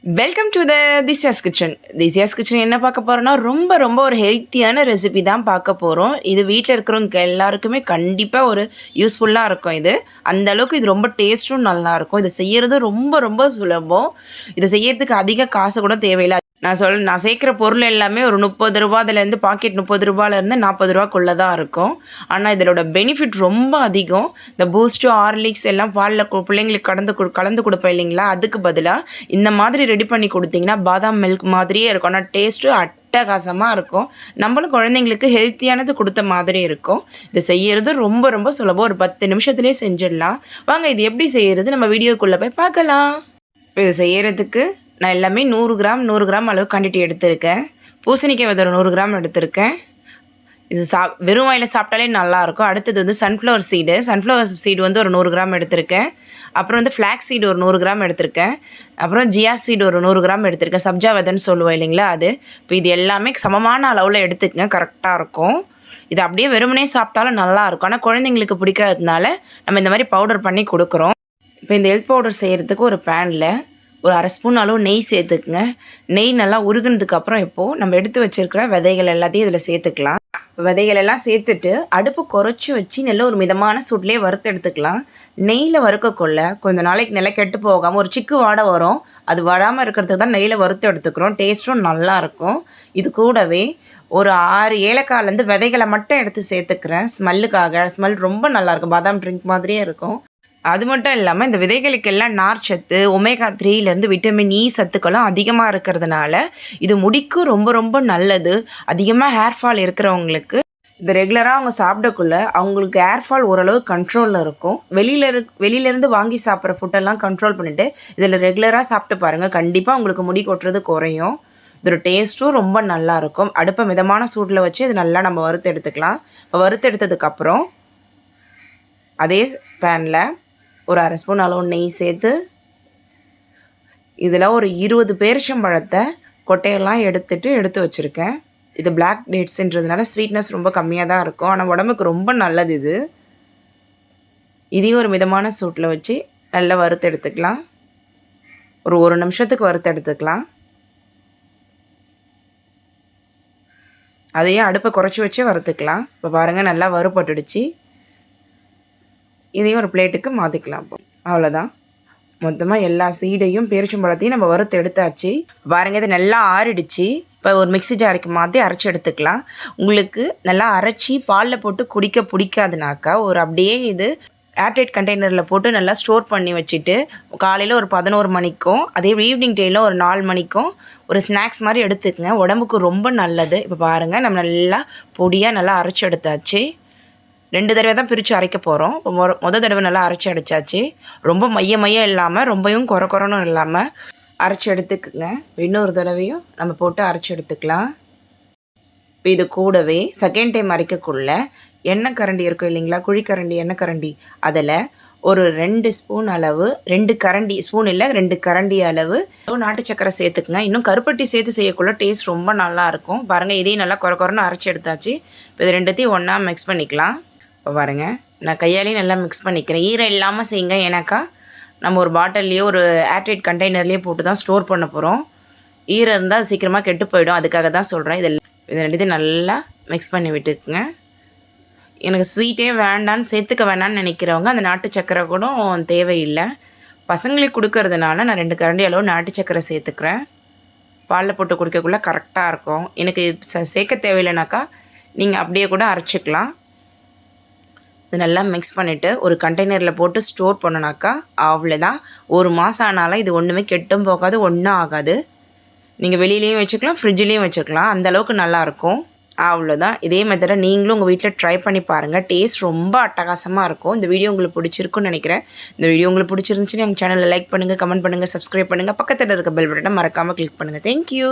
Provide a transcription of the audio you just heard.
Welcome to திஸ்யாஸ் kitchen. திஸ்யாஸ் kitchen என்ன பார்க்க போகிறோன்னா ரொம்ப ஒரு ஹெல்த்தியான ரெசிபி தான் பார்க்க போகிறோம். இது வீட்டில் இருக்கிறவங்க எல்லாருக்குமே கண்டிப்பாக ஒரு யூஸ்ஃபுல்லாக இருக்கும். அந்தளவுக்கு இது ரொம்ப டேஸ்ட்டும் நல்லாயிருக்கும். இதை செய்கிறது ரொம்ப சுலபம். இதை செய்யறதுக்கு அதிக காசு கூட தேவையில்லை. நான் சேர்க்குற பொருள் எல்லாமே ஒரு 30 ரூபாயிலேருந்து பாக்கெட் 30 ரூபாயிலேருந்து 40 ரூபாக்குள்ளே தான் இருக்கும். ஆனால் இதோட பெனிஃபிட் ரொம்ப அதிகம். இந்த பூஸ்ட்டு, ஹார்லிக்ஸ் எல்லாம் பாலில் பிள்ளைங்களுக்கு கலந்து கொடுப்பேன் இல்லைங்களா, அதுக்கு பதிலாக இந்த மாதிரி ரெடி பண்ணி கொடுத்தீங்கன்னா பாதாம் மில்க் மாதிரியே இருக்கும். ஆனால் டேஸ்ட்டு அட்டகாசமாக இருக்கும். நம்மளும் குழந்தைங்களுக்கு ஹெல்த்தியானது கொடுத்த மாதிரி இருக்கும். இதை செய்கிறது ரொம்ப சுலபம். ஒரு 10 நிமிஷத்துலேயே செஞ்சிடலாம். வாங்க இது எப்படி செய்கிறது நம்ம வீடியோக்குள்ளே போய் பார்க்கலாம். இதை செய்கிறதுக்கு நான் எல்லாமே 100 கிராம் அளவு குவான்டிட்டி எடுத்திருக்கேன். பூசணிக்காய் விதை 100 கிராம் எடுத்திருக்கேன். இது வெறும் வாயில் சாப்பிட்டாலே நல்லாயிருக்கும். அடுத்தது சன்ஃப்ளவர் சீடு ஒரு 100 கிராம் எடுத்திருக்கேன். அப்புறம் ஃப்ளாக்ஸ் சீடு ஒரு 100 கிராம் எடுத்திருக்கேன். அப்புறம் ஜியா சீடு ஒரு 100 கிராம் எடுத்திருக்கேன். சப்ஜா விதைன்னு சொல்லுவோம் இல்லைங்களா, அது. இப்போ இது எல்லாமே சமமான அளவில் எடுத்துக்கங்க, கரெக்டாக இருக்கும். இது அப்படியே வெறுமனே சாப்பிட்டாலும் நல்லாயிருக்கும். ஆனால் குழந்தைங்களுக்கு பிடிக்காததுனால நம்ம இந்த மாதிரி பவுடர் பண்ணி கொடுக்குறோம். இப்போ இந்த ஹெல்த் பவுடர் செய்கிறதுக்கு ஒரு பேனில் ஒரு 1/2 ஸ்பூன் அளவு நெய் சேர்த்துக்குங்க. நெய் நல்லா உருகுனதுக்கப்புறம் இப்போது நம்ம எடுத்து வச்சுருக்கிற விதைகள் எல்லாத்தையும் இதில் சேர்த்துக்கலாம். விதைகள் எல்லாம் சேர்த்துட்டு அடுப்பு குறைச்சி வச்சு நல்ல ஒரு மிதமான சூட்லேயே வறுத்து எடுத்துக்கலாம். நெய்யில் வறுக்கக்குள்ள கொஞ்சம் நாளைக்கு நல்லா கெட்டு போகாமல் ஒரு சிக்கு வாடை வரும். அது வராமல் இருக்கிறதுக்கு தான் நெய்யில் வறுத்து எடுத்துக்கிறோம். டேஸ்ட்டும் நல்லாயிருக்கும். இது கூடவே ஒரு 6 ஏலக்காயிலேருந்து விதைகளை மட்டும் எடுத்து சேர்த்துக்கிறேன். ஸ்மெல் ரொம்ப நல்லாயிருக்கும். பாதாம் ட்ரிங்க் மாதிரியே இருக்கும். அது மட்டும் இல்லாமல் இந்த விதைகளுக்கெல்லாம் நார்ச்சத்து, ஒமேகா 3லேருந்து விட்டமின் இ சத்துக்களும் அதிகமாக இருக்கிறதுனால இது முடிக்கும் ரொம்ப நல்லது. அதிகமாக ஹேர் ஃபால் இருக்கிறவங்களுக்கு இது ரெகுலராக அவங்க சாப்பிடக்குள்ள அவங்களுக்கு ஹேர் ஃபால் ஓரளவு கண்ட்ரோலில் இருக்கும். வெளியிலேருந்து வாங்கி சாப்பிட்ற ஃபுட்டெல்லாம் கண்ட்ரோல் பண்ணிவிட்டு இதில் ரெகுலராக சாப்பிட்டு பாருங்கள். கண்டிப்பாக உங்களுக்கு முடி கொட்டுறது குறையும். இதோட டேஸ்ட்டும் ரொம்ப நல்லாயிருக்கும். அடுப்பை மிதமான சூட்டில் வச்சு இது நல்லா நம்ம வறுத்து எடுத்துக்கலாம். இப்போ வறுத்து எடுத்ததுக்கப்புறம் அதே பேனில் ஒரு 1/2 ஸ்பூன் அளவு நெய் சேர்த்து இதில் ஒரு 20 பேரிச்சம்பழத்தை கொட்டையெல்லாம் எடுத்து வச்சுருக்கேன். இது பிளாக் டேட்ஸுன்றதுனால ஸ்வீட்னஸ் ரொம்ப கம்மியாக தான் இருக்கும். ஆனால் உடம்புக்கு ரொம்ப நல்லது. இதையும் ஒரு மிதமான சூட்டில் வச்சு நல்லா வறுத்து எடுத்துக்கலாம். ஒரு நிமிஷத்துக்கு வறுத்து எடுத்துக்கலாம். அதையும் அடுப்பை குறைச்சி வச்சு வறுத்துக்கலாம். இப்போ பாருங்கள், நல்லா வறுபட்டுடுச்சு. இதையும் ஒரு பிளேட்டுக்கு மாற்றிக்கலாம். அவ்வளோதான். மொத்தமாக எல்லா சீடையும் பேரிச்சம்பழத்தையும் நம்ம வறுத்து எடுத்தாச்சு. பாருங்கள், இது நல்லா ஆறிடுச்சு. இப்போ ஒரு மிக்ஸி ஜாருக்கு மாற்றி அரைச்சி எடுத்துக்கலாம். உங்களுக்கு நல்லா அரைச்சி பாலில் போட்டு குடிக்க பிடிக்காதுனாக்கா அப்படியே இது ஏர்டைட் கண்டெய்னரில் போட்டு நல்லா ஸ்டோர் பண்ணி வச்சுட்டு காலையில் ஒரு 11 மணிக்கும் அதே ஈவினிங் டைமில் ஒரு 4 மணிக்கும் ஒரு ஸ்நாக்ஸ் மாதிரி எடுத்துக்கங்க. உடம்புக்கு ரொம்ப நல்லது. இப்போ பாருங்கள், நம்ம நல்லா பொடியாக நல்லா அரைச்சி எடுத்தாச்சு. 2 தடவை தான் பிரித்து அரைக்க போகிறோம். இப்போ மொதல் தடவை நல்லா அரைச்சி அடித்தாச்சு. ரொம்ப மைய இல்லாமல் ரொம்பவும் குறன்னு இல்லாமல் அரைச்சி எடுத்துக்குங்க. இன்னொரு தடவையும் நம்ம போட்டு அரைச்சி எடுத்துக்கலாம். இப்போ இது கூடவே செகண்ட் டைம் அரைக்கக்குள்ள எண்ணெய் கரண்டி இருக்கும் இல்லைங்களா, குழிக்கரண்டி, எண்ணெய் கரண்டி, அதில் ஒரு 2 ஸ்பூன் அளவு, 2 கரண்டி, ஸ்பூன் இல்லை 2 கரண்டி அளவு நாட்டு சக்கரை சேர்த்துக்குங்க. இன்னும் கருப்பட்டி சேர்த்து செய்யக்குள்ள டேஸ்ட் ரொம்ப நல்லாயிருக்கும். பாருங்கள், இதையும் நல்லா குறன்னு அரைச்சி எடுத்தாச்சு. இப்போ இது ரெண்டுத்தையும் ஒன்றா மிக்ஸ் பண்ணிக்கலாம். இப்போ பாருங்கள், நான் கையாலேயும் நல்லா மிக்ஸ் பண்ணிக்கிறேன். ஈரம் இல்லாமல் செய்யுங்க. ஏன்னாக்கா நம்ம ஒரு பாட்டில்லையோ ஒரு ஏர்டைட் கண்டெய்னர்லேயே போட்டு தான் ஸ்டோர் பண்ண போகிறோம். ஈரம் இருந்தால் அது சீக்கிரமாக கெட்டு போயிடும். அதுக்காக தான் சொல்கிறேன். இது ரெண்டுத்தையும் நல்லா மிக்ஸ் பண்ணி விட்டுக்குங்க. எனக்கு ஸ்வீட்டே சேர்த்துக்க வேண்டான்னு நினைக்கிறவங்க அந்த நாட்டு சக்கரை கூட தேவையில்லை. பசங்களுக்கு கொடுக்கறதுனால நான் 2 கரண்டி அளவு நாட்டு சக்கரை சேர்த்துக்கிறேன். பாலில் போட்டு குடிக்கக்குள்ளே கரெக்டாக இருக்கும். எனக்கு சேர்க்க தேவையில்லைனாக்கா நீங்கள் அப்படியே கூட அரைச்சிக்கலாம். இது நல்லா மிக்ஸ் பண்ணிவிட்டு ஒரு கண்டெய்னரில் போட்டு ஸ்டோர் பண்ணனாக்கா அவ்வளோதான். 1 மாதம் ஆனாலும் இது ஒன்றுமே கெட்டும் போகாது, ஒன்றும் ஆகாது. நீங்கள் வெளியிலையும் வச்சுக்கலாம், ஃப்ரிட்ஜ்லேயும் வச்சுக்கலாம். அந்தளவுக்கு நல்லாயிருக்கும். அவ்வளோதான். இதே மெத்தடை நீங்களும் உங்கள் வீட்டில் ட்ரை பண்ணி பாருங்கள். டேஸ்ட் ரொம்ப அட்டகாசமாக இருக்கும். இந்த வீடியோ உங்களுக்கு பிடிச்சிருக்குன்னு நினைக்கிறேன். இந்த வீடியோ உங்களுக்கு பிடிச்சிருந்துச்சுன்னு எங்கள் சேனலில் லைக் பண்ணுங்கள், கமெண்ட் பண்ணுங்கள், சப்ஸ்கிரைப் பண்ணுங்கள். பக்கத்தில் இருக்க பெல் பட்டனை மறக்காமல் கிளிக் பண்ணுங்கள். தேங்க்யூ.